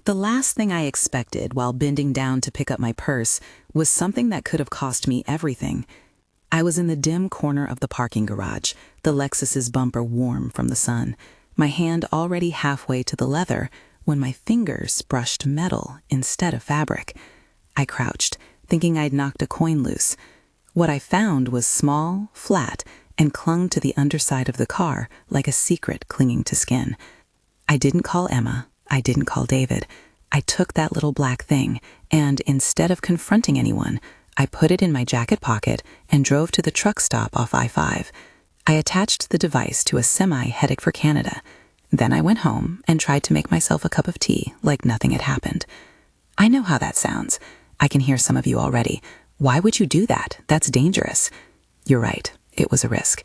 The last thing I expected while bending down to pick up my purse was something that could have cost me everything. I was in the dim corner of the parking garage, the Lexus's bumper warm from the sun, my hand already halfway to the leather when my fingers brushed metal instead of fabric. I crouched, thinking I'd knocked a coin loose. What I found was small, flat, and clung to the underside of the car like a secret clinging to skin. I didn't call Emma. I didn't call David. I took that little black thing, and instead of confronting anyone, I put it in my jacket pocket and drove to the truck stop off I-5. I attached the device to a semi headed for Canada. Then I went home and tried to make myself a cup of tea like nothing had happened. I know how that sounds. I can hear some of you already. Why would you do that? That's dangerous. You're right. It was a risk.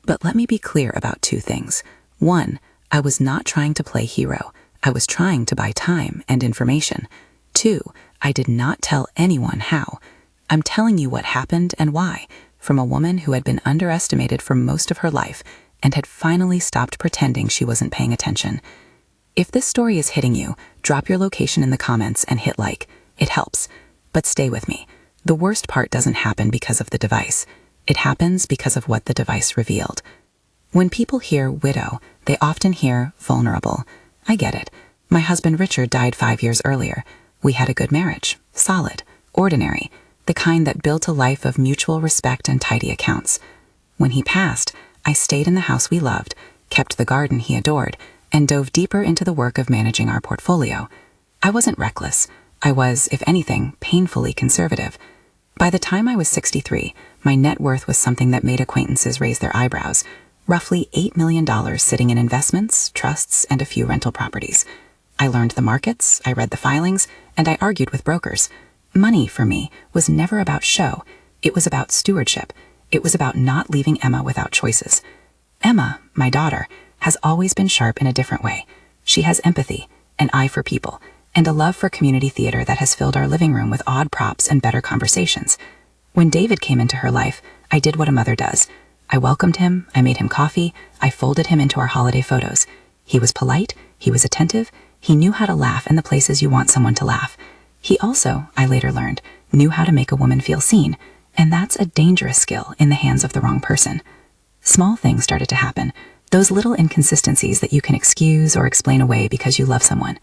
But let me be clear about two things. One, I was not trying to play hero. I was trying to buy time and information. Two, I did not tell anyone how. I'm telling you what happened and why, from a woman who had been underestimated for most of her life and had finally stopped pretending she wasn't paying attention. If this story is hitting you, drop your location in the comments and hit like. It helps. But stay with me. The worst part doesn't happen because of the device. It happens because of what the device revealed. When people hear widow, they often hear vulnerable. I get it. My husband Richard died 5 years earlier. We had a good marriage, solid, ordinary, the kind that built a life of mutual respect and tidy accounts. When he passed, I stayed in the house we loved, kept the garden he adored, and dove deeper into the work of managing our portfolio. I wasn't reckless. I was, if anything, painfully conservative. By the time I was 63, my net worth was something that made acquaintances raise their eyebrows. Roughly $8 million sitting in investments, trusts, and a few rental properties. I learned the markets, I read the filings, and I argued with brokers. Money, for me, was never about show. It was about stewardship. It was about not leaving Emma without choices. Emma, my daughter, has always been sharp in a different way. She has empathy, an eye for people, and a love for community theater that has filled our living room with odd props and better conversations. When David came into her life, I did what a mother does. I welcomed him, I made him coffee, I folded him into our holiday photos. He was polite, he was attentive, he knew how to laugh in the places you want someone to laugh. He also, I later learned, knew how to make a woman feel seen, and that's a dangerous skill in the hands of the wrong person. Small things started to happen, those little inconsistencies that you can excuse or explain away because you love someone.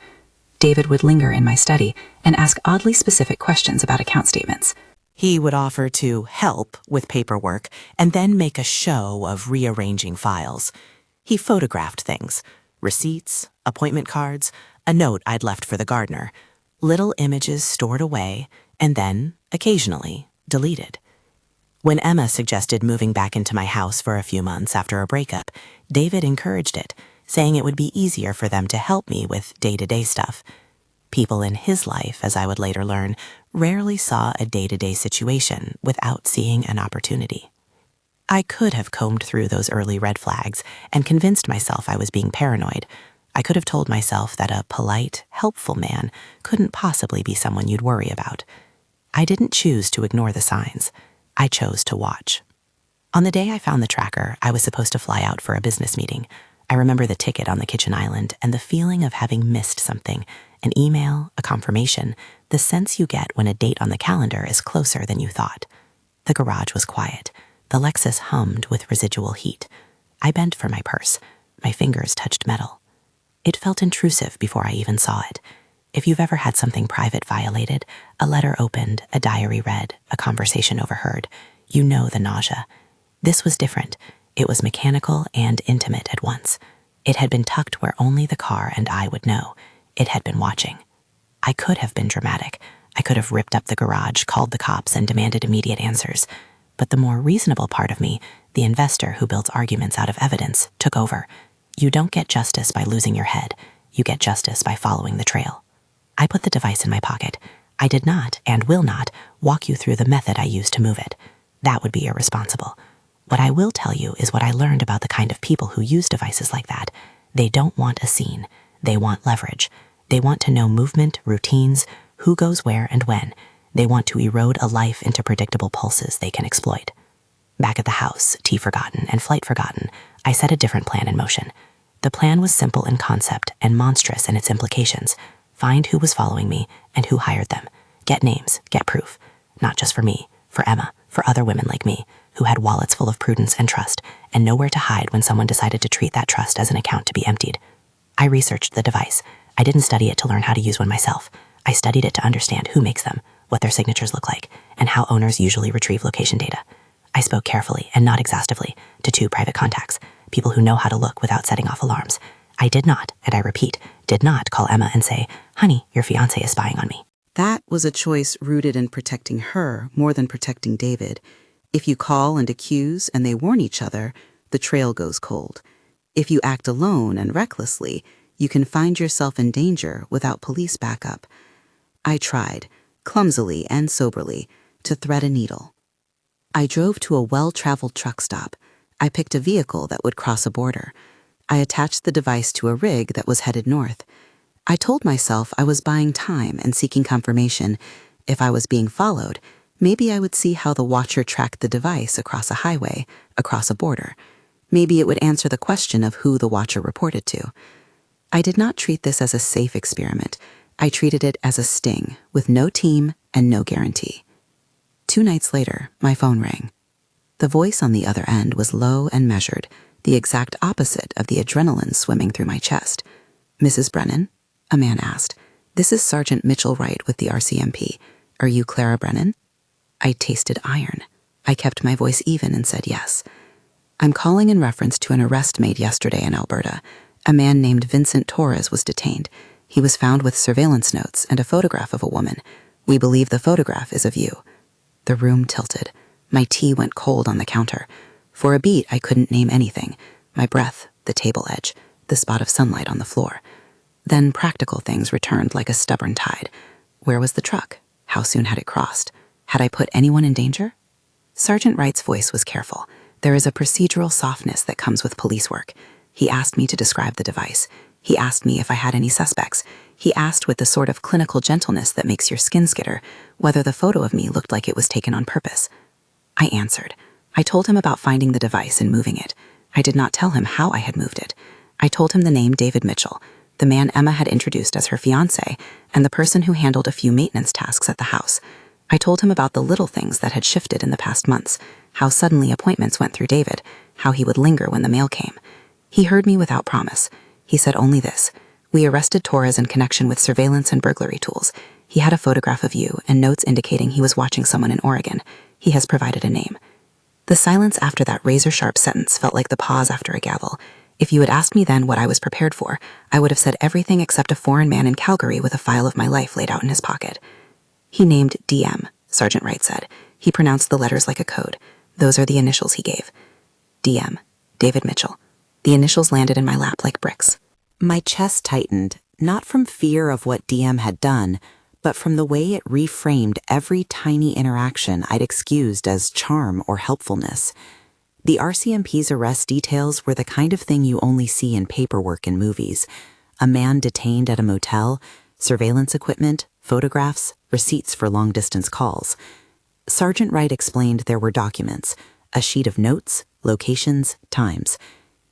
David would linger in my study and ask oddly specific questions about account statements. He would offer to help with paperwork and then make a show of rearranging files. He photographed things, receipts, appointment cards, a note I'd left for the gardener, little images stored away and then, occasionally, deleted. When Emma suggested moving back into my house for a few months after a breakup, David encouraged it, saying it would be easier for them to help me with day-to-day stuff. People in his life, as I would later learn, rarely saw a day-to-day situation without seeing an opportunity. I could have combed through those early red flags and convinced myself I was being paranoid. I could have told myself that a polite, helpful man couldn't possibly be someone you'd worry about. I didn't choose to ignore the signs. I chose to watch. On the day I found the tracker, I was supposed to fly out for a business meeting. I remember the ticket on the kitchen island and the feeling of having missed something. An email, a confirmation, the sense you get when a date on the calendar is closer than you thought. The garage was quiet. The Lexus hummed with residual heat. I bent for my purse. My fingers touched metal. It felt intrusive before I even saw it. If you've ever had something private violated, a letter opened, a diary read, a conversation overheard, you know the nausea. This was different. It was mechanical and intimate at once. It had been tucked where only the car and I would know. It had been watching. I could have been dramatic. I could have ripped up the garage, called the cops, and demanded immediate answers. But the more reasonable part of me, the investor who builds arguments out of evidence, took over. You don't get justice by losing your head. You get justice by following the trail. I put the device in my pocket. I did not, and will not, walk you through the method I used to move it. That would be irresponsible. What I will tell you is what I learned about the kind of people who use devices like that. They don't want a scene. They want leverage. They want to know movement, routines, who goes where and when. They want to erode a life into predictable pulses they can exploit. Back at the house, tea forgotten and flight forgotten, I set a different plan in motion. The plan was simple in concept and monstrous in its implications. Find who was following me and who hired them. Get names, get proof. Not just for me, for Emma, for other women like me, who had wallets full of prudence and trust, and nowhere to hide when someone decided to treat that trust as an account to be emptied. I researched the device. I didn't study it to learn how to use one myself. I studied it to understand who makes them, what their signatures look like, and how owners usually retrieve location data. I spoke carefully and not exhaustively to 2 private contacts, people who know how to look without setting off alarms. I did not, and I repeat, did not call Emma and say, "Honey, your fiancé is spying on me." That was a choice rooted in protecting her more than protecting David. If you call and accuse and they warn each other, the trail goes cold. If you act alone and recklessly, you can find yourself in danger without police backup. I tried, clumsily and soberly, to thread a needle. I drove to a well-traveled truck stop. I picked a vehicle that would cross a border. I attached the device to a rig that was headed north. I told myself I was buying time and seeking confirmation. If I was being followed, maybe I would see how the watcher tracked the device across a highway, across a border. Maybe it would answer the question of who the watcher reported to. I did not treat this as a safe experiment. I treated it as a sting, with no team and no guarantee. 2 nights later, my phone rang. The voice on the other end was low and measured, the exact opposite of the adrenaline swimming through my chest. "Mrs. Brennan?" a man asked. "This is Sergeant Mitchell Wright with the RCMP. Are you Clara Brennan?" I tasted iron. I kept my voice even and said yes. "I'm calling in reference to an arrest made yesterday in Alberta. A man named Vincent Torres was detained. He was found with surveillance notes and a photograph of a woman. We believe the photograph is of you." The room tilted. My tea went cold on the counter. For a beat, I couldn't name anything. My breath, the table edge, the spot of sunlight on the floor. Then practical things returned like a stubborn tide. Where was the truck? How soon had it crossed? Had I put anyone in danger? Sergeant Wright's voice was careful. There is a procedural softness that comes with police work. He asked me to describe the device. He asked me if I had any suspects. He asked with the sort of clinical gentleness that makes your skin skitter whether the photo of me looked like it was taken on purpose. I answered. I told him about finding the device and moving it. I did not tell him how I had moved it. I told him the name David Mitchell, the man Emma had introduced as her fiancé, and the person who handled a few maintenance tasks at the house. I told him about the little things that had shifted in the past months, how suddenly appointments went through David, how he would linger when the mail came. He heard me without promise. He said only this: "We arrested Torres in connection with surveillance and burglary tools. He had a photograph of you and notes indicating he was watching someone in Oregon. He has provided a name." The silence after that razor-sharp sentence felt like the pause after a gavel. If you had asked me then what I was prepared for, I would have said everything except a foreign man in Calgary with a file of my life laid out in his pocket. "He named DM," Sergeant Wright said. He pronounced the letters like a code. Those are the initials he gave. DM, David Mitchell. The initials landed in my lap like bricks. My chest tightened, not from fear of what DM had done, but from the way it reframed every tiny interaction I'd excused as charm or helpfulness. The RCMP's arrest details were the kind of thing you only see in paperwork in movies. A man detained at a motel, surveillance equipment, photographs, receipts for long-distance calls. Sergeant Wright explained there were documents, a sheet of notes, locations, times.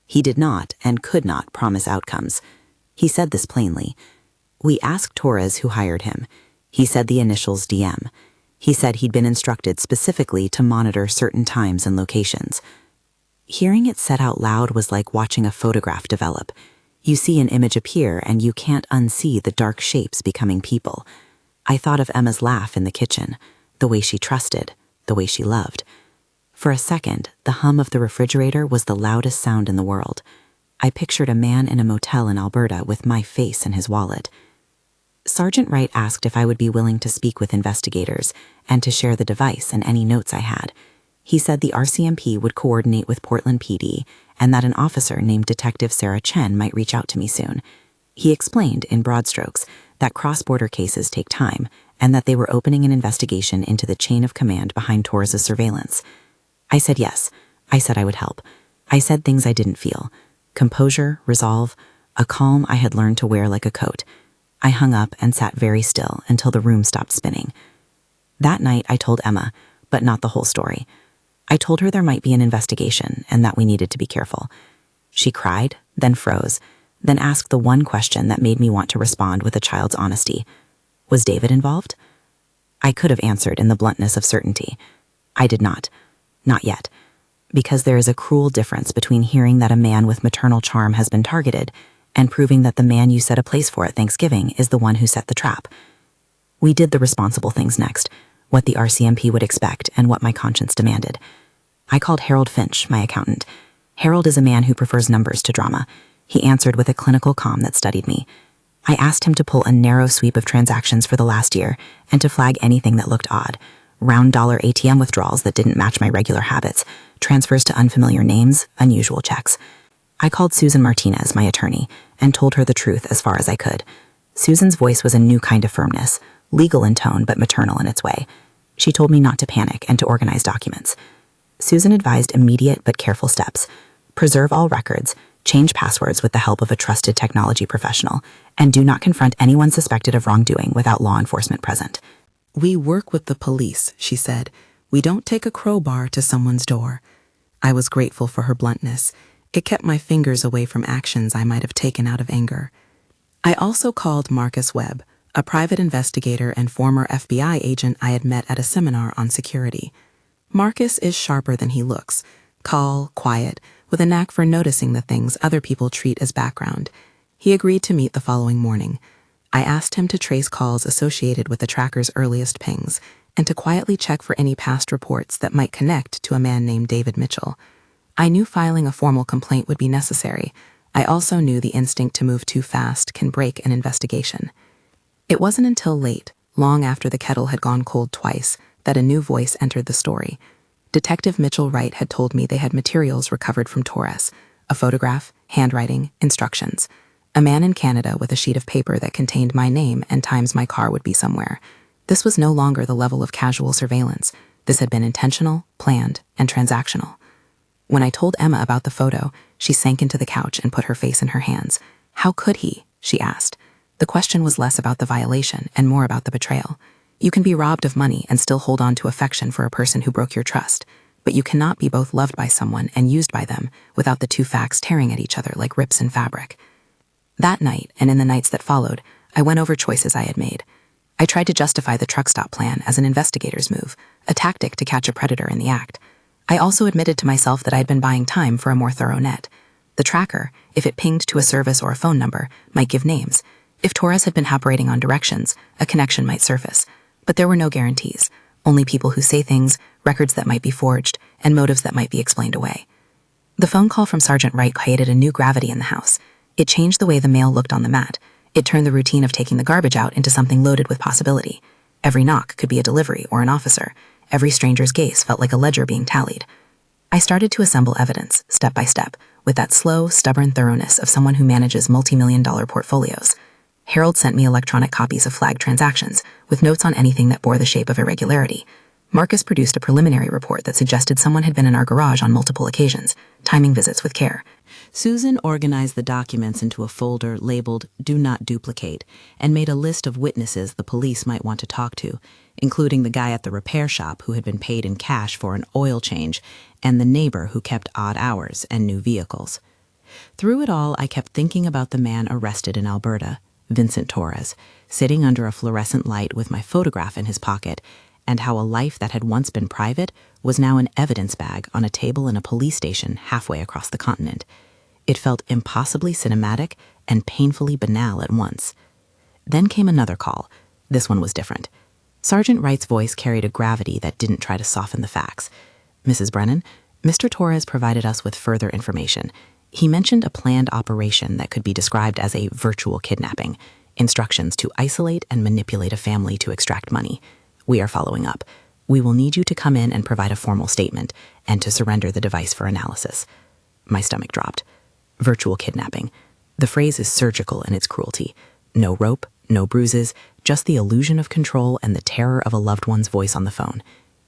He did not and could not promise outcomes. He said this plainly. We asked Torres who hired him. He said the initials DM. He said he'd been instructed specifically to monitor certain times and locations. Hearing it said out loud was like watching a photograph develop. You see an image appear and you can't unsee the dark shapes becoming people. I thought of Emma's laugh in the kitchen, the way she trusted, the way she loved. For a second, the hum of the refrigerator was the loudest sound in the world. I pictured a man in a motel in Alberta with my face in his wallet. Sergeant Wright asked if I would be willing to speak with investigators and to share the device and any notes I had. He said the RCMP would coordinate with Portland PD and that an officer named Detective Sarah Chen might reach out to me soon. He explained, in broad strokes, that cross-border cases take time and that they were opening an investigation into the chain of command behind Torres' surveillance. I said yes. I said I would help. I said things I didn't feel. Composure, resolve, a calm I had learned to wear like a coat. I hung up and sat very still until the room stopped spinning. That night I told Emma, but not the whole story. I told her there might be an investigation and that we needed to be careful. She cried, then froze, then asked the one question that made me want to respond with a child's honesty. Was David involved? I could have answered in the bluntness of certainty. I did not. Not yet. Because there is a cruel difference between hearing that a man with maternal charm has been targeted and proving that the man you set a place for at Thanksgiving is the one who set the trap. We did the responsible things next, what the RCMP would expect and what my conscience demanded. I called Harold Finch, my accountant. Harold is a man who prefers numbers to drama. He answered with a clinical calm that studied me. I asked him to pull a narrow sweep of transactions for the last year and to flag anything that looked odd. Round dollar ATM withdrawals that didn't match my regular habits, transfers to unfamiliar names, unusual checks. I called Susan Martinez, my attorney, and told her the truth as far as I could. Susan's voice was a new kind of firmness, legal in tone but maternal in its way. She told me not to panic and to organize documents. Susan advised immediate but careful steps. Preserve all records, change passwords with the help of a trusted technology professional, and do not confront anyone suspected of wrongdoing without law enforcement present. We work with the police, she said. We don't take a crowbar to someone's door. I was grateful for her bluntness. It kept my fingers away from actions I might have taken out of anger. I also called Marcus Webb, a private investigator and former FBI agent I had met at a seminar on security. Marcus is sharper than he looks, calm, quiet, with a knack for noticing the things other people treat as background. He agreed to meet the following morning. I asked him to trace calls associated with the tracker's earliest pings and to quietly check for any past reports that might connect to a man named David Mitchell. I knew filing a formal complaint would be necessary. I also knew the instinct to move too fast can break an investigation. It wasn't until late, long after the kettle had gone cold twice, that a new voice entered the story. Detective Mitchell Wright had told me they had materials recovered from Torres, a photograph, handwriting, instructions. A man in Canada with a sheet of paper that contained my name and times my car would be somewhere. This was no longer the level of casual surveillance. This had been intentional, planned, and transactional. When I told Emma about the photo, she sank into the couch and put her face in her hands. How could he? She asked. The question was less about the violation and more about the betrayal. You can be robbed of money and still hold on to affection for a person who broke your trust, but you cannot be both loved by someone and used by them without the two facts tearing at each other like rips in fabric. That night, and in the nights that followed, I went over choices I had made. I tried to justify the truck stop plan as an investigator's move, a tactic to catch a predator in the act. I also admitted to myself that I had been buying time for a more thorough net. The tracker, if it pinged to a service or a phone number, might give names. If Torres had been operating on directions, a connection might surface. But there were no guarantees, only people who say things, records that might be forged, and motives that might be explained away. The phone call from Sergeant Wright created a new gravity in the house. It changed the way the mail looked on the mat. It turned the routine of taking the garbage out into something loaded with possibility. Every knock could be a delivery or an officer. Every stranger's gaze felt like a ledger being tallied. I started to assemble evidence, step by step, with that slow, stubborn thoroughness of someone who manages multi-million-dollar portfolios. Harold sent me electronic copies of flagged transactions, with notes on anything that bore the shape of irregularity. Marcus produced a preliminary report that suggested someone had been in our garage on multiple occasions, timing visits with care. Susan organized the documents into a folder labeled Do Not Duplicate and made a list of witnesses the police might want to talk to, including the guy at the repair shop who had been paid in cash for an oil change and the neighbor who kept odd hours and new vehicles. Through it all, I kept thinking about the man arrested in Alberta, Vincent Torres, sitting under a fluorescent light with my photograph in his pocket, and how a life that had once been private was now an evidence bag on a table in a police station halfway across the continent. It felt impossibly cinematic and painfully banal at once. Then came another call. This one was different. Sergeant Wright's voice carried a gravity that didn't try to soften the facts. Mrs. Brennan, Mr. Torres provided us with further information. He mentioned a planned operation that could be described as a virtual kidnapping, instructions to isolate and manipulate a family to extract money. We are following up. We will need you to come in and provide a formal statement and to surrender the device for analysis. My stomach dropped. Virtual kidnapping. The phrase is surgical in its cruelty. No rope, no bruises, just the illusion of control and the terror of a loved one's voice on the phone.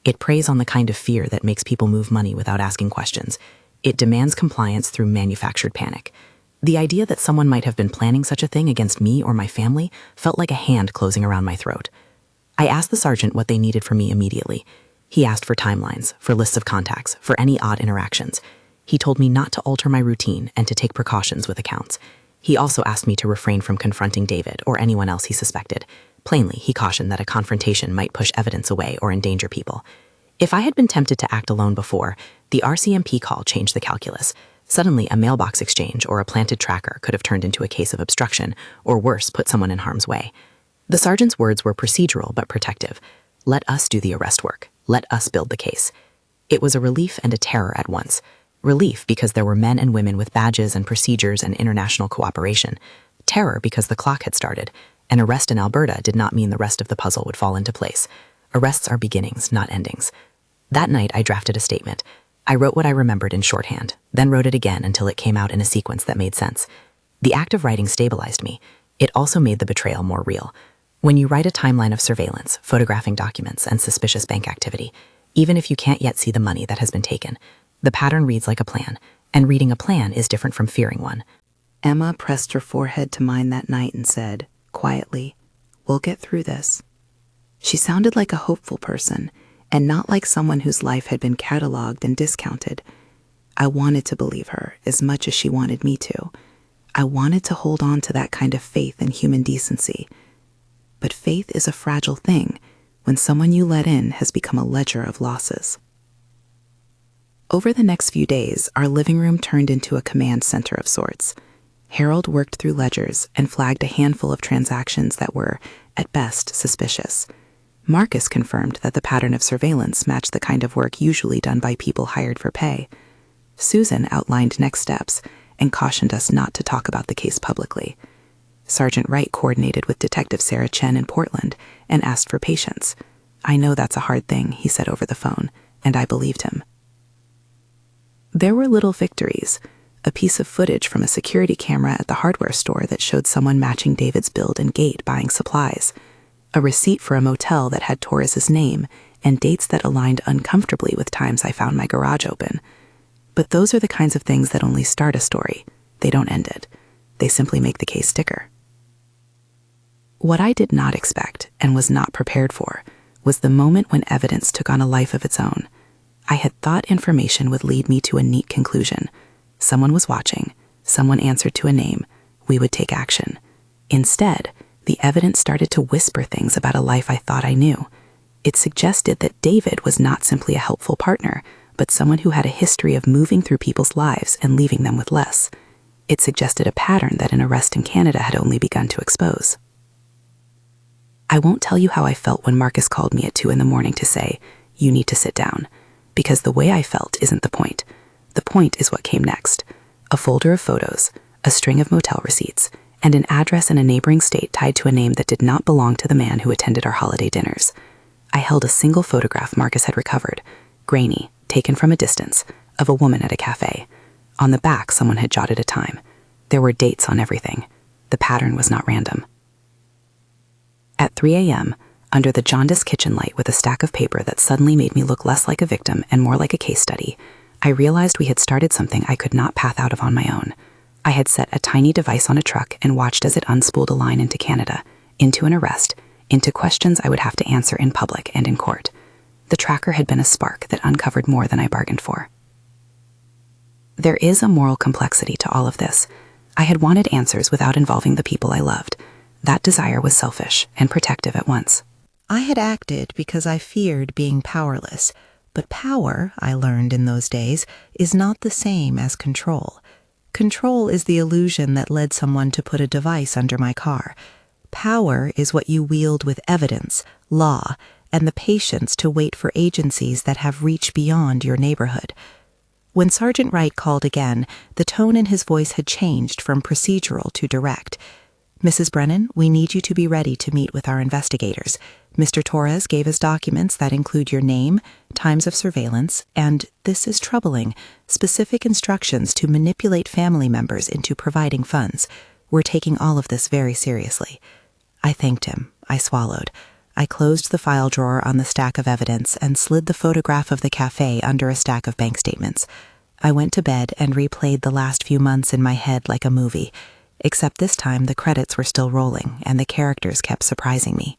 It preys on the kind of fear that makes people move money without asking questions. It demands compliance through manufactured panic. The idea that someone might have been planning such a thing against me or my family felt like a hand closing around my throat. I asked the sergeant what they needed from me immediately. He asked for timelines, for lists of contacts, for any odd interactions. He told me not to alter my routine and to take precautions with accounts. He also asked me to refrain from confronting David or anyone else he suspected. Plainly, he cautioned that a confrontation might push evidence away or endanger people. If I had been tempted to act alone before, the RCMP call changed the calculus. Suddenly, a mailbox exchange or a planted tracker could have turned into a case of obstruction, or worse, put someone in harm's way. The sergeant's words were procedural but protective. Let us do the arrest work. Let us build the case. It was a relief and a terror at once. Relief because there were men and women with badges and procedures and international cooperation. Terror because the clock had started. An arrest in Alberta did not mean the rest of the puzzle would fall into place. Arrests are beginnings, not endings. That night, I drafted a statement. I wrote what I remembered in shorthand, then wrote it again until it came out in a sequence that made sense. The act of writing stabilized me. It also made the betrayal more real. When you write a timeline of surveillance, photographing documents, and suspicious bank activity, even if you can't yet see the money that has been taken, the pattern reads like a plan, and reading a plan is different from fearing one. Emma pressed her forehead to mine that night and said, quietly, "We'll get through this." She sounded like a hopeful person, and not like someone whose life had been cataloged and discounted. I wanted to believe her as much as she wanted me to. I wanted to hold on to that kind of faith in human decency. But faith is a fragile thing when someone you let in has become a ledger of losses. Over the next few days, our living room turned into a command center of sorts. Harold worked through ledgers and flagged a handful of transactions that were, at best, suspicious. Marcus confirmed that the pattern of surveillance matched the kind of work usually done by people hired for pay. Susan outlined next steps and cautioned us not to talk about the case publicly. Sergeant Wright coordinated with Detective Sarah Chen in Portland and asked for patience. "I know that's a hard thing," he said over the phone, and I believed him. There were little victories. A piece of footage from a security camera at the hardware store that showed someone matching David's build and gait buying supplies. A receipt for a motel that had Torres's name and dates that aligned uncomfortably with times I found my garage open. But those are the kinds of things that only start a story. They don't end it. They simply make the case sticker. What I did not expect and was not prepared for was the moment when evidence took on a life of its own. I had thought information would lead me to a neat conclusion. Someone was watching. Someone answered to a name. We would take action. Instead, the evidence started to whisper things about a life I thought I knew. It suggested that David was not simply a helpful partner, but someone who had a history of moving through people's lives and leaving them with less. It suggested a pattern that an arrest in Canada had only begun to expose. I won't tell you how I felt when Marcus called me at 2 a.m. to say, "You need to sit down," because the way I felt isn't the point. The point is what came next. A folder of photos, a string of motel receipts, and an address in a neighboring state tied to a name that did not belong to the man who attended our holiday dinners. I held a single photograph Marcus had recovered, grainy, taken from a distance, of a woman at a cafe. On the back, someone had jotted a time. There were dates on everything. The pattern was not random. At 3 a.m., under the jaundiced kitchen light with a stack of paper that suddenly made me look less like a victim and more like a case study, I realized we had started something I could not path out of on my own. I had set a tiny device on a truck and watched as it unspooled a line into Canada, into an arrest, into questions I would have to answer in public and in court. The tracker had been a spark that uncovered more than I bargained for. There is a moral complexity to all of this. I had wanted answers without involving the people I loved. That desire was selfish and protective at once. I had acted because I feared being powerless, but power, I learned in those days, is not the same as control. Control is the illusion that led someone to put a device under my car. Power is what you wield with evidence, law, and the patience to wait for agencies that have reach beyond your neighborhood. When Sergeant Wright called again, the tone in his voice had changed from procedural to direct. "Mrs. Brennan, we need you to be ready to meet with our investigators. Mr. Torres gave us documents that include your name, times of surveillance, and, this is troubling, specific instructions to manipulate family members into providing funds. We're taking all of this very seriously." I thanked him. I swallowed. I closed the file drawer on the stack of evidence and slid the photograph of the cafe under a stack of bank statements. I went to bed and replayed the last few months in my head like a movie. Except this time the credits were still rolling and the characters kept surprising me.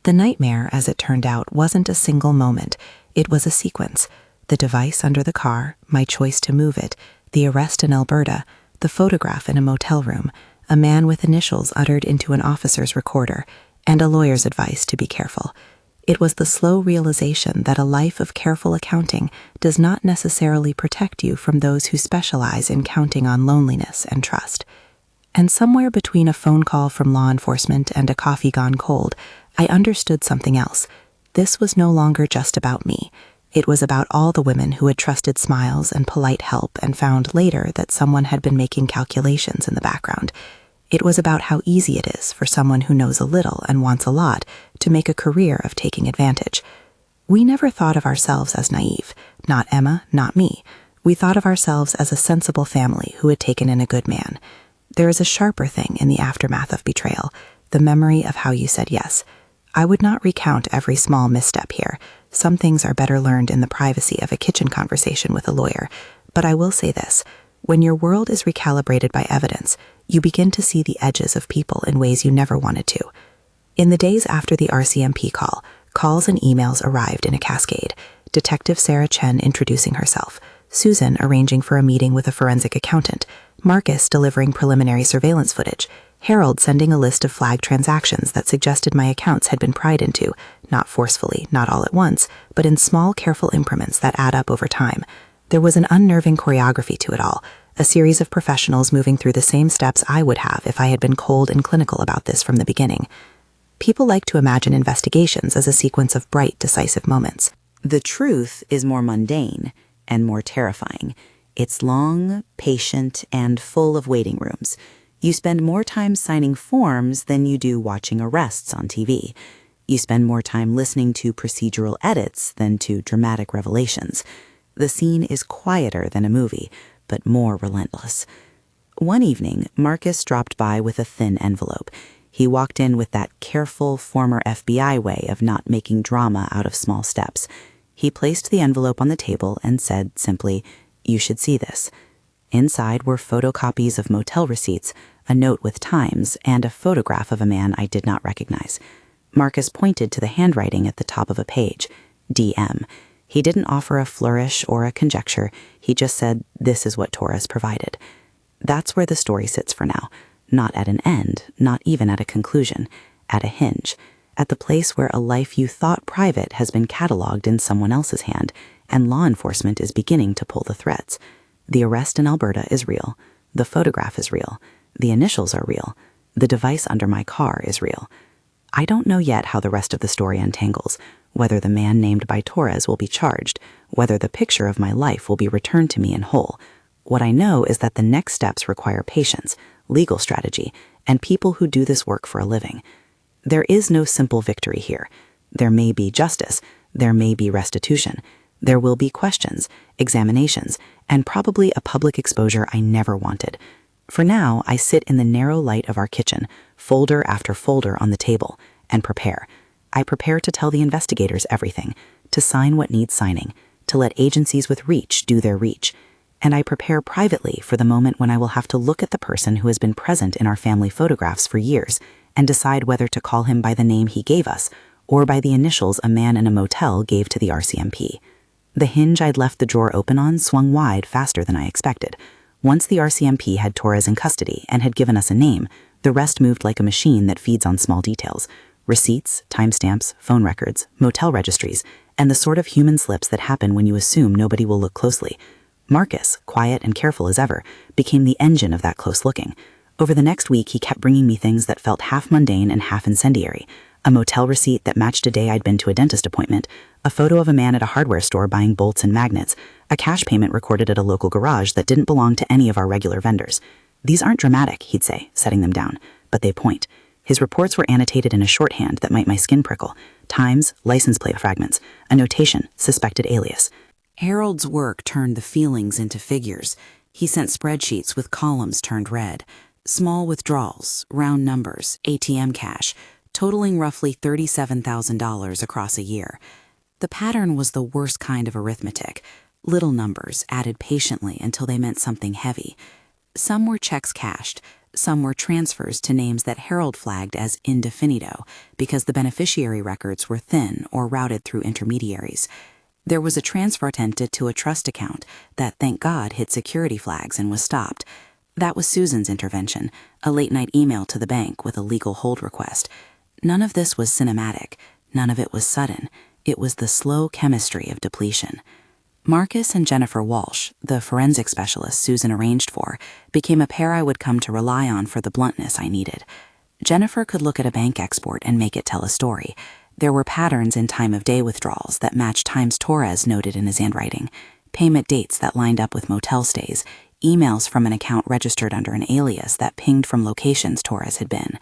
The nightmare, as it turned out, wasn't a single moment. It was a sequence. The device under the car, my choice to move it, the arrest in Alberta, the photograph in a motel room, a man with initials uttered into an officer's recorder, and a lawyer's advice to be careful. It was the slow realization that a life of careful accounting does not necessarily protect you from those who specialize in counting on loneliness and trust. And somewhere between a phone call from law enforcement and a coffee gone cold, I understood something else. This was no longer just about me. It was about all the women who had trusted smiles and polite help and found later that someone had been making calculations in the background. It was about how easy it is for someone who knows a little and wants a lot to make a career of taking advantage. We never thought of ourselves as naive. Not Emma, not me. We thought of ourselves as a sensible family who had taken in a good man. There is a sharper thing in the aftermath of betrayal, the memory of how you said yes. I would not recount every small misstep here. Some things are better learned in the privacy of a kitchen conversation with a lawyer. But I will say this. When your world is recalibrated by evidence, you begin to see the edges of people in ways you never wanted to. In the days after the RCMP call, calls and emails arrived in a cascade. Detective Sarah Chen introducing herself, Susan arranging for a meeting with a forensic accountant, Marcus delivering preliminary surveillance footage, Harold sending a list of flagged transactions that suggested my accounts had been pried into, not forcefully, not all at once, but in small, careful increments that add up over time. There was an unnerving choreography to it all, a series of professionals moving through the same steps I would have if I had been cold and clinical about this from the beginning. People like to imagine investigations as a sequence of bright, decisive moments. The truth is more mundane and more terrifying. It's long, patient, and full of waiting rooms. You spend more time signing forms than you do watching arrests on TV. You spend more time listening to procedural edits than to dramatic revelations. The scene is quieter than a movie, but more relentless. One evening, Marcus dropped by with a thin envelope. He walked in with that careful former FBI way of not making drama out of small steps. He placed the envelope on the table and said simply, "You should see this." Inside were photocopies of motel receipts, a note with times, and a photograph of a man I did not recognize. Marcus pointed to the handwriting at the top of a page, DM. He didn't offer a flourish or a conjecture. He just said, "This is what Torres provided." That's where the story sits for now. Not at an end, not even at a conclusion, at a hinge, at the place where a life you thought private has been cataloged in someone else's hand, and law enforcement is beginning to pull the threads. The arrest in Alberta is real. The photograph is real. The initials are real. The device under my car is real. I don't know yet how the rest of the story untangles, whether the man named by Torres will be charged, whether the picture of my life will be returned to me in whole. What I know is that the next steps require patience, legal strategy, and people who do this work for a living. There is no simple victory here. There may be justice, there may be restitution, there will be questions, examinations, and probably a public exposure I never wanted. For now, I sit in the narrow light of our kitchen, folder after folder on the table, and prepare. I prepare to tell the investigators everything, to sign what needs signing, to let agencies with reach do their reach. And I prepare privately for the moment when I will have to look at the person who has been present in our family photographs for years and decide whether to call him by the name he gave us or by the initials a man in a motel gave to the RCMP. The hinge I'd left the drawer open on swung wide faster than I expected. Once the RCMP had Torres in custody and had given us a name, the rest moved like a machine that feeds on small details. Receipts, timestamps, phone records, motel registries, and the sort of human slips that happen when you assume nobody will look closely. Marcus, quiet and careful as ever, became the engine of that close looking. Over the next week, he kept bringing me things that felt half mundane and half incendiary. A motel receipt that matched a day I'd been to a dentist appointment, a photo of a man at a hardware store buying bolts and magnets, a cash payment recorded at a local garage that didn't belong to any of our regular vendors. "These aren't dramatic," he'd say, setting them down, "but they point." His reports were annotated in a shorthand that might my skin prickle. Times, license plate fragments, a notation, suspected alias. Harold's work turned the feelings into figures. He sent spreadsheets with columns turned red. Small withdrawals, round numbers, ATM cash, totaling roughly $37,000 across a year. The pattern was the worst kind of arithmetic. Little numbers added patiently until they meant something heavy. Some were checks cashed. Some were transfers to names that Harold flagged as indefinito because the beneficiary records were thin or routed through intermediaries. There was a transfer attempted to a trust account that, thank God, hit security flags and was stopped. That was Susan's intervention, a late-night email to the bank with a legal hold request. None of this was cinematic. None of it was sudden. It was the slow chemistry of depletion. Marcus and Jennifer Walsh, the forensic specialists Susan arranged for, became a pair I would come to rely on for the bluntness I needed. Jennifer could look at a bank export and make it tell a story. There were patterns in time-of-day withdrawals that matched times Torres noted in his handwriting, payment dates that lined up with motel stays, emails from an account registered under an alias that pinged from locations Torres had been.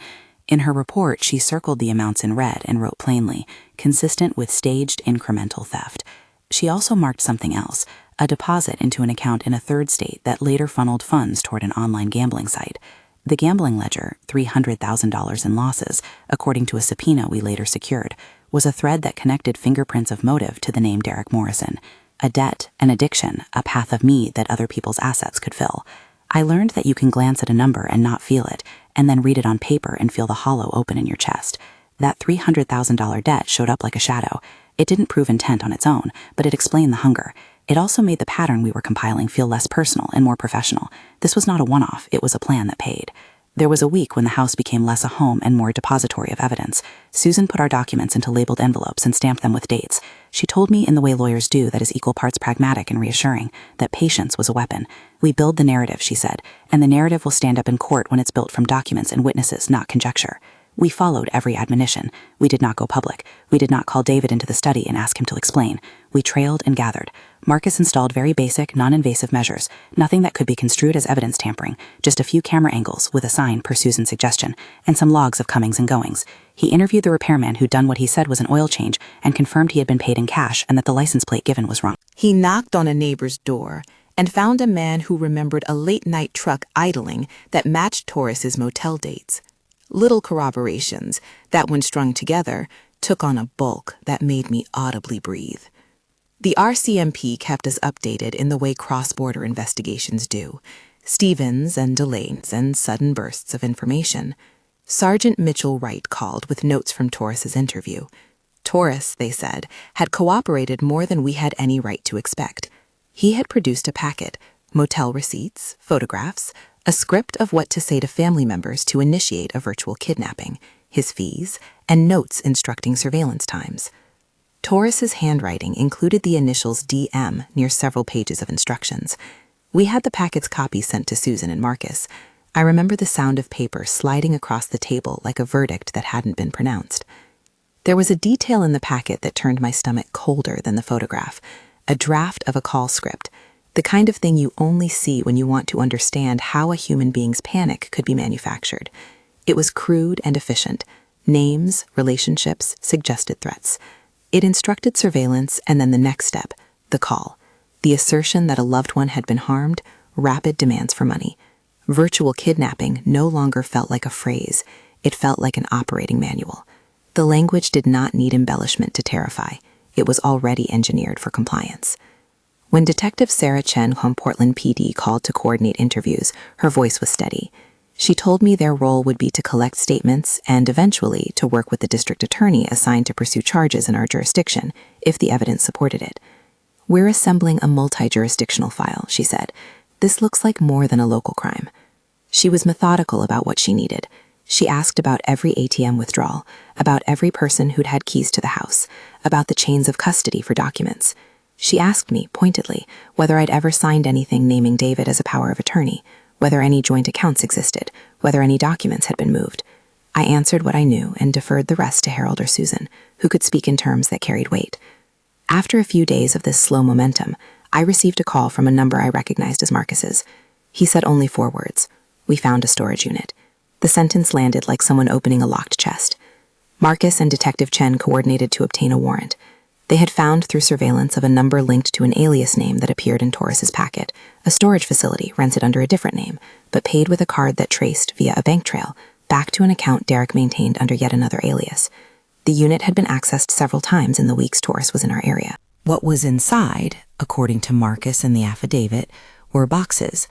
In her report, she circled the amounts in red and wrote plainly, consistent with staged incremental theft. She also marked something else, a deposit into an account in a third state that later funneled funds toward an online gambling site. The gambling ledger, $300,000 in losses, according to a subpoena we later secured, was a thread that connected fingerprints of motive to the name Derek Morrison. A debt, an addiction, a path of need that other people's assets could fill. I learned that you can glance at a number and not feel it, and then read it on paper and feel the hollow open in your chest. That $300,000 debt showed up like a shadow. It didn't prove intent on its own, but it explained the hunger. It also made the pattern we were compiling feel less personal and more professional. This was not a one-off, it was a plan that paid. There was a week when the house became less a home and more a depository of evidence. Susan put our documents into labeled envelopes and stamped them with dates. She told me in the way lawyers do that is equal parts pragmatic and reassuring, that patience was a weapon. We build the narrative, she said, and the narrative will stand up in court when it's built from documents and witnesses, not conjecture. We followed every admonition. We did not go public. We did not call David into the study and ask him to explain. We trailed and gathered. Marcus installed very basic, non-invasive measures, nothing that could be construed as evidence tampering, just a few camera angles with a sign per Susan's suggestion, and some logs of comings and goings. He interviewed the repairman who'd done what he said was an oil change and confirmed he had been paid in cash and that the license plate given was wrong. He knocked on a neighbor's door and found a man who remembered a late-night truck idling that matched Torres's motel dates. Little corroborations that, when strung together, took on a bulk that made me audibly breathe. The RCMP kept us updated in the way cross-border investigations do, Stevens and delays and sudden bursts of information. Sergeant Mitchell Wright called with notes from Torres's interview. Torres, they said, had cooperated more than we had any right to expect. He had produced a packet, motel receipts, photographs, a script of what to say to family members to initiate a virtual kidnapping, his fees, and notes instructing surveillance times. Torres's handwriting included the initials DM near several pages of instructions. We had the packet's copy sent to Susan and Marcus. I remember the sound of paper sliding across the table like a verdict that hadn't been pronounced. There was a detail in the packet that turned my stomach colder than the photograph, a draft of a call script, the kind of thing you only see when you want to understand how a human being's panic could be manufactured. It was crude and efficient. Names, relationships, suggested threats. It instructed surveillance and then the next step, the call. The assertion that a loved one had been harmed, rapid demands for money. Virtual kidnapping no longer felt like a phrase. It felt like an operating manual. The language did not need embellishment to terrify. It was already engineered for compliance. When Detective Sarah Chen from Portland PD called to coordinate interviews, her voice was steady. She told me their role would be to collect statements and, eventually, to work with the district attorney assigned to pursue charges in our jurisdiction, if the evidence supported it. "We're assembling a multi-jurisdictional file," she said. "This looks like more than a local crime." She was methodical about what she needed. She asked about every ATM withdrawal, about every person who'd had keys to the house, about the chains of custody for documents. She asked me, pointedly, whether I'd ever signed anything naming David as a power of attorney, whether any joint accounts existed, whether any documents had been moved. I answered what I knew and deferred the rest to Harold or Susan, who could speak in terms that carried weight. After a few days of this slow momentum, I received a call from a number I recognized as Marcus's. He said only 4 words. "We found a storage unit." The sentence landed like someone opening a locked chest. Marcus and Detective Chen coordinated to obtain a warrant. They had found through surveillance of a number linked to an alias name that appeared in Torres's packet, a storage facility rented under a different name, but paid with a card that traced, via a bank trail, back to an account Derek maintained under yet another alias. The unit had been accessed several times in the weeks Torres was in our area. What was inside, according to Marcus and the affidavit, were boxes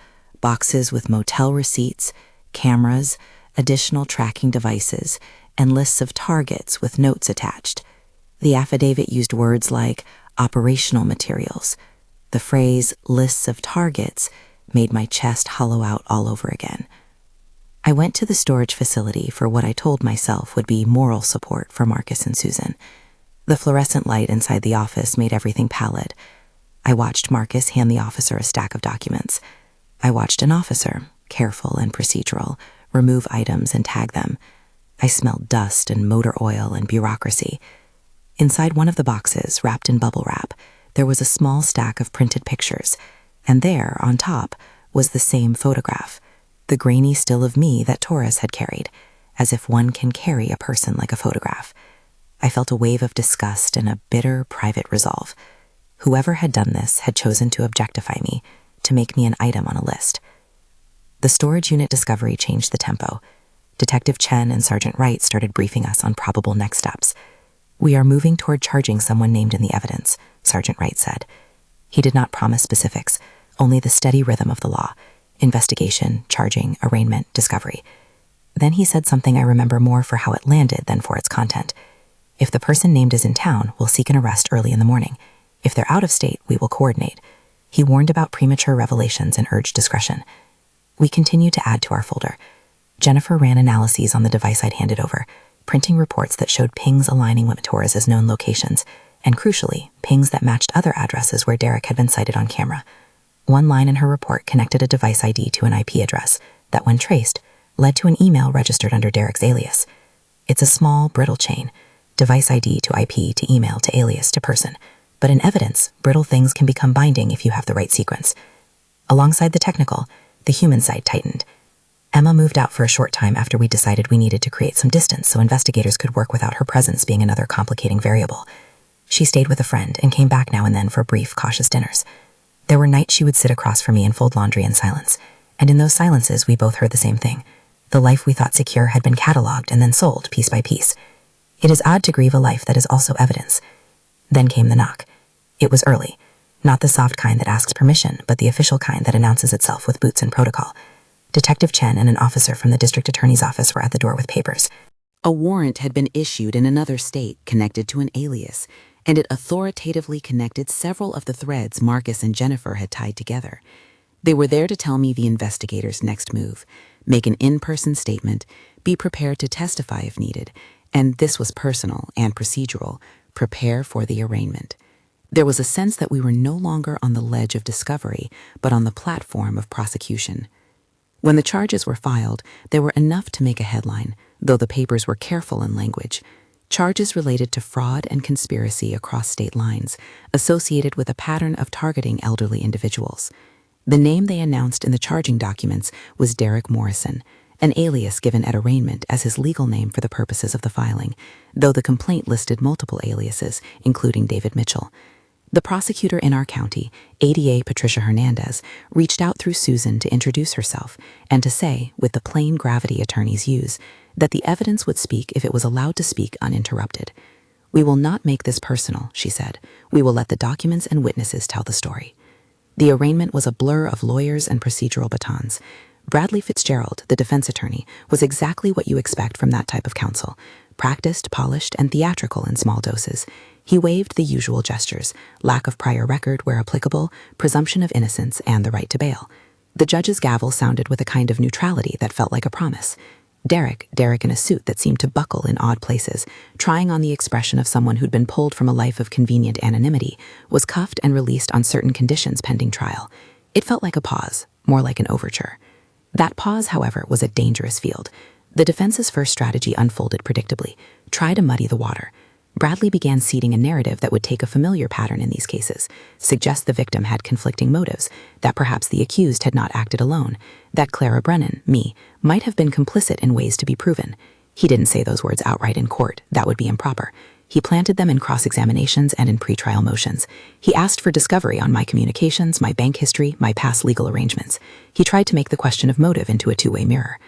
with motel receipts, cameras, additional tracking devices, and lists of targets with notes attached. The affidavit used words like operational materials. The phrase lists of targets made my chest hollow out all over again. I went to the storage facility for what I told myself would be moral support for Marcus and Susan. The fluorescent light inside the office made everything pallid. I watched Marcus hand the officer a stack of documents. I watched an officer, careful and procedural, remove items and tag them. I smelled dust and motor oil and bureaucracy. Inside one of the boxes, wrapped in bubble wrap, there was a small stack of printed pictures, and there, on top, was the same photograph, the grainy still of me that Taurus had carried, as if one can carry a person like a photograph. I felt a wave of disgust and a bitter, private resolve. Whoever had done this had chosen to objectify me, to make me an item on a list. The storage unit discovery changed the tempo. Detective Chen and Sergeant Wright started briefing us on probable next steps. "We are moving toward charging someone named in the evidence," Sergeant Wright said. He did not promise specifics, only the steady rhythm of the law: investigation, charging, arraignment, discovery. Then he said something I remember more for how it landed than for its content. "If the person named is in town, we'll seek an arrest early in the morning. If they're out of state, we will coordinate." He warned about premature revelations and urged discretion. We continued to add to our folder. Jennifer ran analyses on the device I'd handed over, printing reports that showed pings aligning with Torres's known locations, and crucially, pings that matched other addresses where Derek had been sighted on camera. One line in her report connected a device ID to an IP address that, when traced, led to an email registered under Derek's alias. It's a small, brittle chain: device ID to IP to email to alias to person. But in evidence, brittle things can become binding if you have the right sequence. Alongside the technical, the human side tightened. Emma moved out for a short time after we decided we needed to create some distance so investigators could work without her presence being another complicating variable. She stayed with a friend and came back now and then for brief, cautious dinners. There were nights she would sit across from me and fold laundry in silence, and in those silences we both heard the same thing. The life we thought secure had been cataloged and then sold piece by piece. It is odd to grieve a life that is also evidence. Then came the knock. It was early, not the soft kind that asks permission, but the official kind that announces itself with boots and protocol. Detective Chen and an officer from the district attorney's office were at the door with papers. A warrant had been issued in another state connected to an alias, and it authoritatively connected several of the threads Marcus and Jennifer had tied together. They were there to tell me the investigators' next move, make an in-person statement, be prepared to testify if needed, and this was personal and procedural: prepare for the arraignment. There was a sense that we were no longer on the ledge of discovery, but on the platform of prosecution. When the charges were filed, they were enough to make a headline, though the papers were careful in language. Charges related to fraud and conspiracy across state lines, associated with a pattern of targeting elderly individuals. The name they announced in the charging documents was Derek Morrison, an alias given at arraignment as his legal name for the purposes of the filing, though the complaint listed multiple aliases, including David Mitchell. The prosecutor in our county, ADA Patricia Hernandez, reached out through Susan to introduce herself and to say, with the plain gravity attorneys use, that the evidence would speak if it was allowed to speak uninterrupted. "We will not make this personal," she said. "We will let the documents and witnesses tell the story." The arraignment was a blur of lawyers and procedural batons. Bradley Fitzgerald, the defense attorney, was exactly what you expect from that type of counsel: practiced, polished, and theatrical in small doses. He waved the usual gestures: lack of prior record where applicable, presumption of innocence, and the right to bail. The judge's gavel sounded with a kind of neutrality that felt like a promise. Derek in a suit that seemed to buckle in odd places, trying on the expression of someone who'd been pulled from a life of convenient anonymity, was cuffed and released on certain conditions pending trial. It felt like a pause, more like an overture. That pause, however, was a dangerous field. The defense's first strategy unfolded predictably: try to muddy the water. Bradley began seeding a narrative that would take a familiar pattern in these cases, suggest the victim had conflicting motives, that perhaps the accused had not acted alone, that Clara Brennan, me, might have been complicit in ways to be proven. He didn't say those words outright in court. That would be improper. He planted them in cross-examinations and in pretrial motions. He asked for discovery on my communications, my bank history, my past legal arrangements. He tried to make the question of motive into a two-way mirror.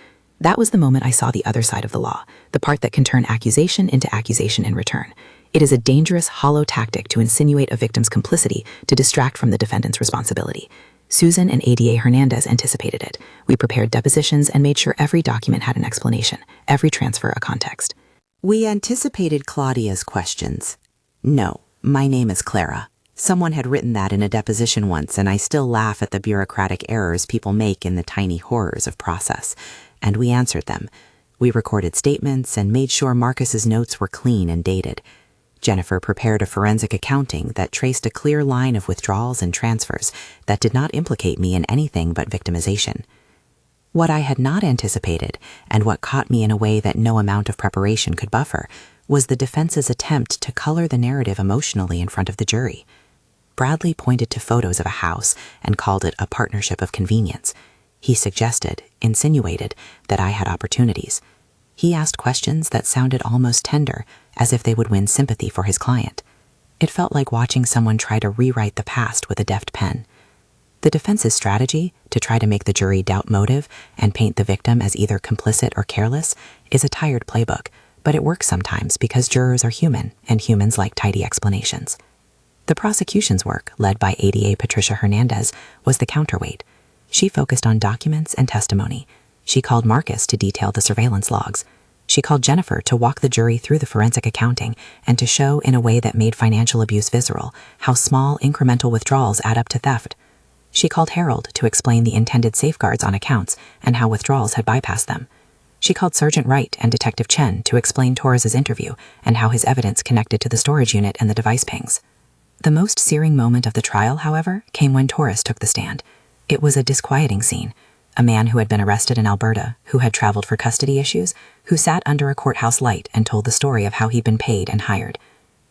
That was the moment I saw the other side of the law, the part that can turn accusation into accusation in return. It is a dangerous, hollow tactic to insinuate a victim's complicity to distract from the defendant's responsibility. Susan and ADA Hernandez anticipated it. We prepared depositions and made sure every document had an explanation, every transfer a context. We anticipated Claudia's questions. "No, my name is Clara. Someone had written that in a deposition once, and I still laugh at the bureaucratic errors people make in the tiny horrors of process. And we answered them. We recorded statements and made sure Marcus's notes were clean and dated. Jennifer prepared a forensic accounting that traced a clear line of withdrawals and transfers that did not implicate me in anything but victimization. What I had not anticipated, and what caught me in a way that no amount of preparation could buffer, was the defense's attempt to color the narrative emotionally in front of the jury. Bradley pointed to photos of a house and called it a partnership of convenience. He suggested, insinuated, that I had opportunities. He asked questions that sounded almost tender, as if they would win sympathy for his client. It felt like watching someone try to rewrite the past with a deft pen. The defense's strategy, to try to make the jury doubt motive and paint the victim as either complicit or careless, is a tired playbook, but it works sometimes because jurors are human, and humans like tidy explanations. The prosecution's work, led by ADA Patricia Hernandez, was the counterweight. She focused on documents and testimony. She called Marcus to detail the surveillance logs. She called Jennifer to walk the jury through the forensic accounting and to show in a way that made financial abuse visceral how small incremental withdrawals add up to theft. She called Harold to explain the intended safeguards on accounts and how withdrawals had bypassed them. She called Sergeant Wright and Detective Chen to explain Torres's interview and how his evidence connected to the storage unit and the device pings. The most searing moment of the trial, however, came when Torres took the stand. It was a disquieting scene. A man who had been arrested in Alberta, who had traveled for custody issues, who sat under a courthouse light and told the story of how he'd been paid and hired.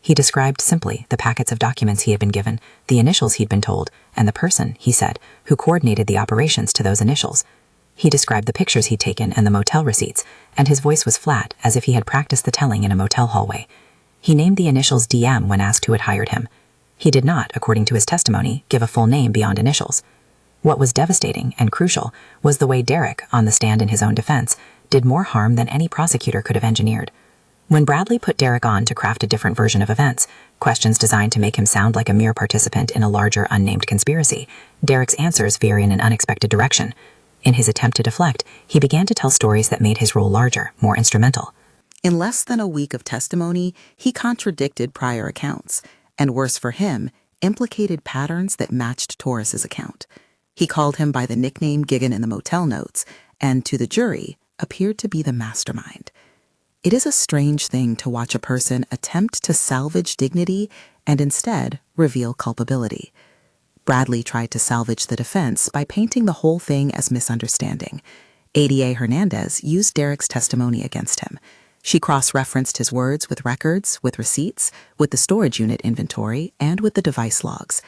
He described simply the packets of documents he had been given, the initials he'd been told, and the person, he said, who coordinated the operations to those initials. He described the pictures he'd taken and the motel receipts, and his voice was flat, as if he had practiced the telling in a motel hallway. He named the initials DM when asked who had hired him. He did not, according to his testimony, give a full name beyond initials. What was devastating and crucial was the way Derek, on the stand in his own defense, did more harm than any prosecutor could have engineered. When Bradley put Derek on to craft a different version of events, questions designed to make him sound like a mere participant in a larger unnamed conspiracy, Derek's answers veer in an unexpected direction. In his attempt to deflect, he began to tell stories that made his role larger, more instrumental. In less than a week of testimony, he contradicted prior accounts, and worse for him, implicated patterns that matched Torres's account. He called him by the nickname given in the motel notes, and to the jury, appeared to be the mastermind. It is a strange thing to watch a person attempt to salvage dignity and instead reveal culpability. Bradley tried to salvage the defense by painting the whole thing as misunderstanding. ADA Hernandez used Derek's testimony against him. She cross-referenced his words with records, with receipts, with the storage unit inventory, and with the device logs.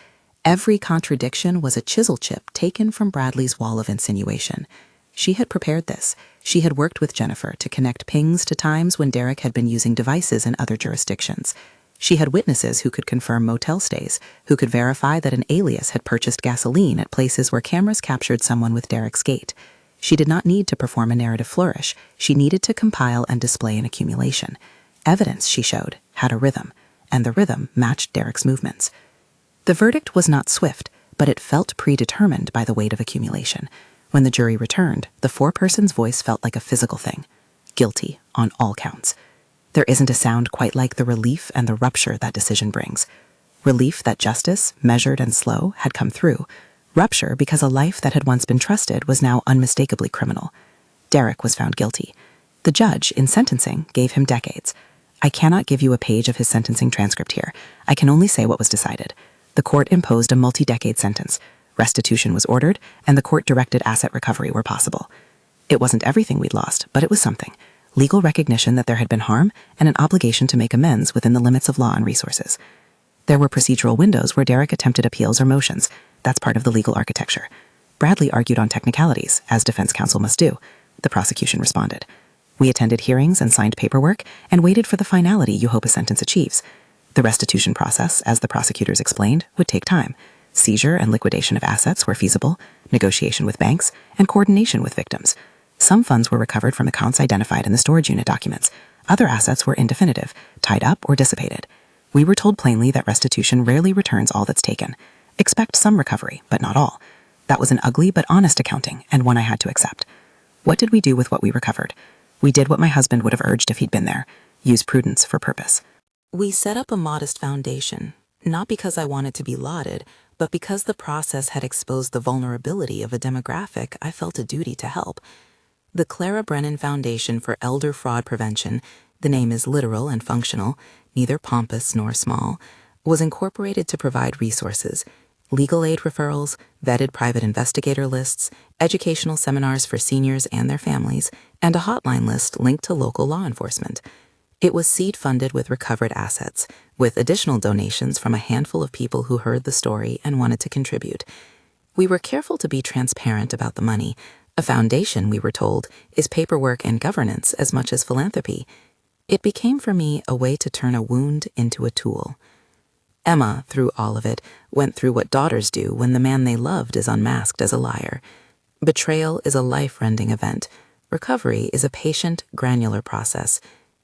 Every contradiction was a chisel chip taken from Bradley's wall of insinuation. She had prepared this. She had worked with Jennifer to connect pings to times when Derek had been using devices in other jurisdictions. She had witnesses who could confirm motel stays, who could verify that an alias had purchased gasoline at places where cameras captured someone with Derek's gait. She did not need to perform a narrative flourish. She needed to compile and display an accumulation. Evidence, she showed, had a rhythm, and the rhythm matched Derek's movements. The verdict was not swift, but it felt predetermined by the weight of accumulation. When the jury returned, the foreperson's voice felt like a physical thing. Guilty on all counts. There isn't a sound quite like the relief and the rupture that decision brings. Relief that justice, measured and slow, had come through. Rupture because a life that had once been trusted was now unmistakably criminal. Derek was found guilty. The judge, in sentencing, gave him decades. I cannot give you a page of his sentencing transcript here. I can only say what was decided. The court imposed a multi-decade sentence. Restitution was ordered, and the court directed asset recovery where possible. It wasn't everything we'd lost, but it was something. Legal recognition that there had been harm, and an obligation to make amends within the limits of law and resources. There were procedural windows where Derek attempted appeals or motions. That's part of the legal architecture. Bradley argued on technicalities, as defense counsel must do. The prosecution responded. We attended hearings and signed paperwork, and waited for the finality you hope a sentence achieves. The restitution process, as the prosecutors explained, would take time. Seizure and liquidation of assets were feasible, negotiation with banks, and coordination with victims. Some funds were recovered from accounts identified in the storage unit documents. Other assets were indefinitive, tied up or dissipated. We were told plainly that restitution rarely returns all that's taken. Expect some recovery, but not all. That was an ugly but honest accounting, and one I had to accept. What did we do with what we recovered? We did what my husband would have urged if he'd been there. Use prudence for purpose. We set up a modest foundation. not because I wanted to be lauded, but because the process had exposed the vulnerability of a demographic I felt a duty to help. The Clara Brennan Foundation for Elder Fraud Prevention, the name is literal and functional, neither pompous nor small, was incorporated to provide resources, legal aid referrals, vetted private investigator lists, educational seminars for seniors and their families, and a hotline list linked to local law enforcement. It was seed-funded with recovered assets, with additional donations from a handful of people who heard the story and wanted to contribute. We were careful to be transparent about the money. A foundation, we were told, is paperwork and governance as much as philanthropy. It became for me a way to turn a wound into a tool. Emma, through all of it, went through what daughters do when the man they loved is unmasked as a liar. Betrayal is a life-rending event. Recovery is a patient, granular process.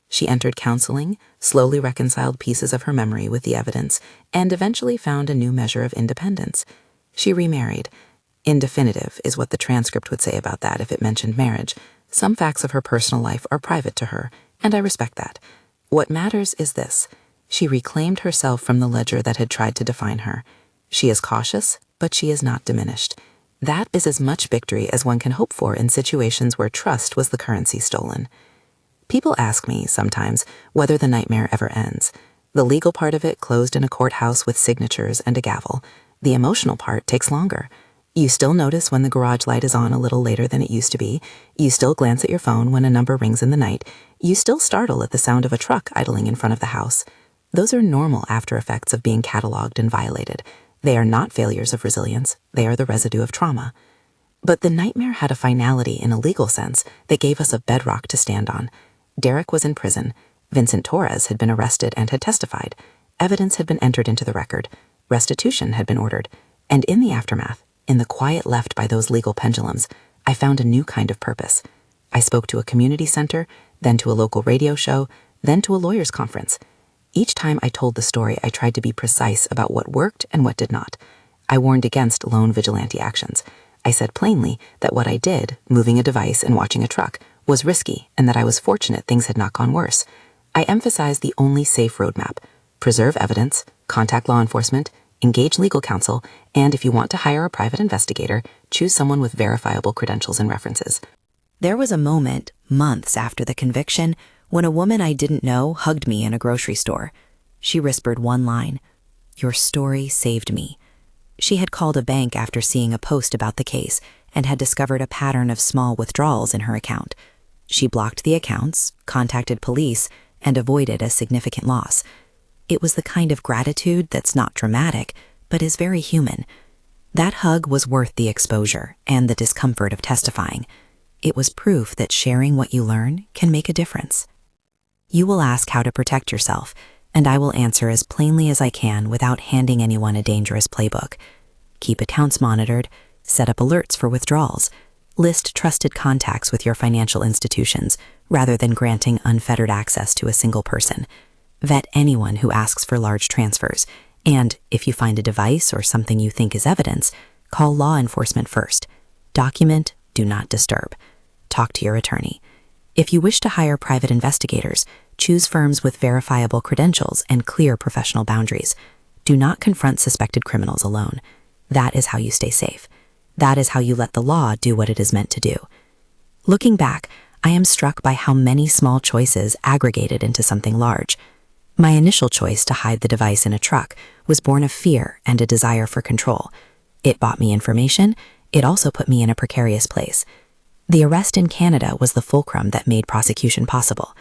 She entered counseling, slowly reconciled pieces of her memory with the evidence, and eventually found a new measure of independence. She remarried. Indefinitive is what the transcript would say about that if it mentioned marriage. Some facts of her personal life are private to her, and I respect that. What matters is this. She reclaimed herself from the ledger that had tried to define her. She is cautious, but she is not diminished. That is as much victory as one can hope for in situations where trust was the currency stolen. People ask me, sometimes, whether the nightmare ever ends. The legal part of it closed in a courthouse with signatures and a gavel. The emotional part takes longer. You still notice when the garage light is on a little later than it used to be. You still glance at your phone when a number rings in the night. You still startle at the sound of a truck idling in front of the house. Those are normal after effects of being cataloged and violated. They are not failures of resilience. They are the residue of trauma. But the nightmare had a finality in a legal sense that gave us a bedrock to stand on. Derek was in prison. Vincent Torres had been arrested and had testified. Evidence had been entered into the record. Restitution had been ordered. And in the aftermath, in the quiet left by those legal pendulums, I found a new kind of purpose. I spoke to a community center, then to a local radio show, then to a lawyers' conference. Each time I told the story, I tried to be precise about what worked and what did not. I warned against lone vigilante actions. I said plainly that what I did, moving a device and watching a truck, was risky and that I was fortunate things had not gone worse. I emphasized the only safe roadmap: preserve evidence, contact law enforcement, engage legal counsel, and if you want to hire a private investigator, choose someone with verifiable credentials and references. There was a moment, months after the conviction, when a woman I didn't know hugged me in a grocery store. She whispered one line, "Your story saved me." She had called a bank after seeing a post about the case and had discovered a pattern of small withdrawals in her account. She blocked the accounts, contacted police, and avoided a significant loss. It was the kind of gratitude that's not dramatic, but is very human. That hug was worth the exposure and the discomfort of testifying. It was proof that sharing what you learn can make a difference. You will ask how to protect yourself, and I will answer as plainly as I can without handing anyone a dangerous playbook. Keep accounts monitored, set up alerts for withdrawals, list trusted contacts with your financial institutions rather than granting unfettered access to a single person. Vet anyone who asks for large transfers, and if you find a device or something you think is evidence, call law enforcement first. Document, do not disturb. Talk to your attorney. If you wish to hire private investigators, choose firms with verifiable credentials and clear professional boundaries. Do not confront suspected criminals alone. That is how you stay safe. That is how you let the law do what it is meant to do. Looking back, I am struck by how many small choices aggregated into something large. My initial choice to hide the device in a truck was born of fear and a desire for control. It bought me information. It also put me in a precarious place. The arrest in Canada was the fulcrum that made prosecution possible.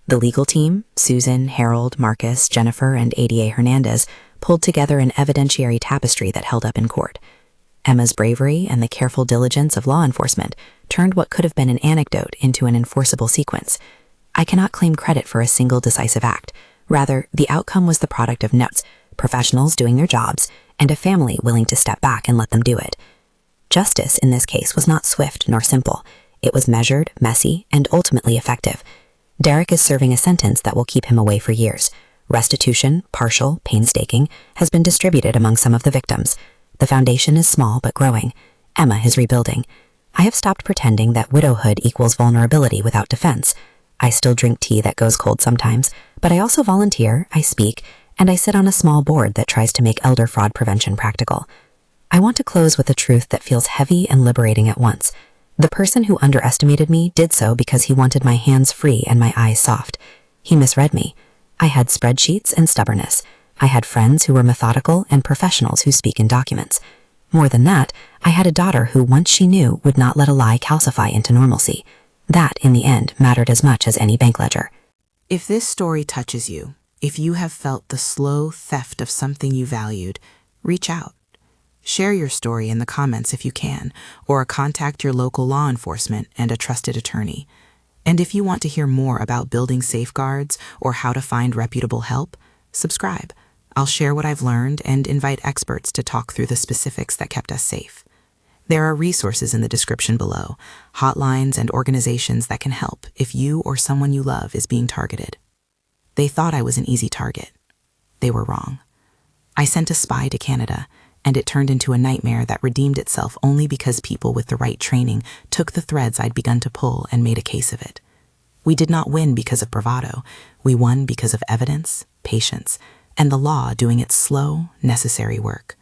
The legal team, Susan, Harold, Marcus, Jennifer, and ADA Hernandez, pulled together an evidentiary tapestry that held up in court. Emma's bravery and the careful diligence of law enforcement turned what could have been an anecdote into an enforceable sequence. I cannot claim credit for a single decisive act. Rather, the outcome was the product of notes, professionals doing their jobs, and a family willing to step back and let them do it. Justice in this case was not swift nor simple. It was measured, messy, and ultimately effective. Derek is serving a sentence that will keep him away for years. Restitution, partial, painstaking, has been distributed among some of the victims. The foundation is small but growing. Emma is rebuilding. I have stopped pretending that widowhood equals vulnerability without defense. I still drink tea that goes cold sometimes, but I also volunteer, I speak, and I sit on a small board that tries to make elder fraud prevention practical. I want to close with a truth that feels heavy and liberating at once. The person who underestimated me did so because he wanted my hands free and my eyes soft. He misread me. I had spreadsheets and stubbornness. I had friends who were methodical and professionals who speak in documents. More than that, I had a daughter who, once she knew, would not let a lie calcify into normalcy. That, in the end, mattered as much as any bank ledger. If this story touches you, if you have felt the slow theft of something you valued, reach out. Share your story in the comments if you can, or contact your local law enforcement and a trusted attorney. And if you want to hear more about building safeguards or how to find reputable help, subscribe. I'll share what I've learned and invite experts to talk through the specifics that kept us safe. There are resources in the description below, hotlines and organizations that can help if you or someone you love is being targeted. They thought I was an easy target. They were wrong. I sent a spy to Canada, and it turned into a nightmare that redeemed itself only because people with the right training took the threads I'd begun to pull and made a case of it. We did not win because of bravado. We won because of evidence, patience, and the law doing its slow, necessary work.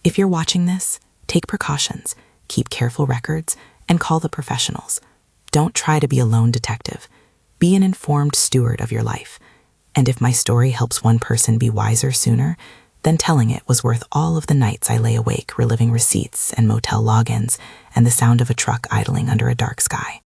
If you're watching this, take precautions, keep careful records, and call the professionals. Don't try to be a lone detective. Be an informed steward of your life. And if my story helps one person be wiser sooner, then telling it was worth all of the nights I lay awake reliving receipts and motel logins and the sound of a truck idling under a dark sky.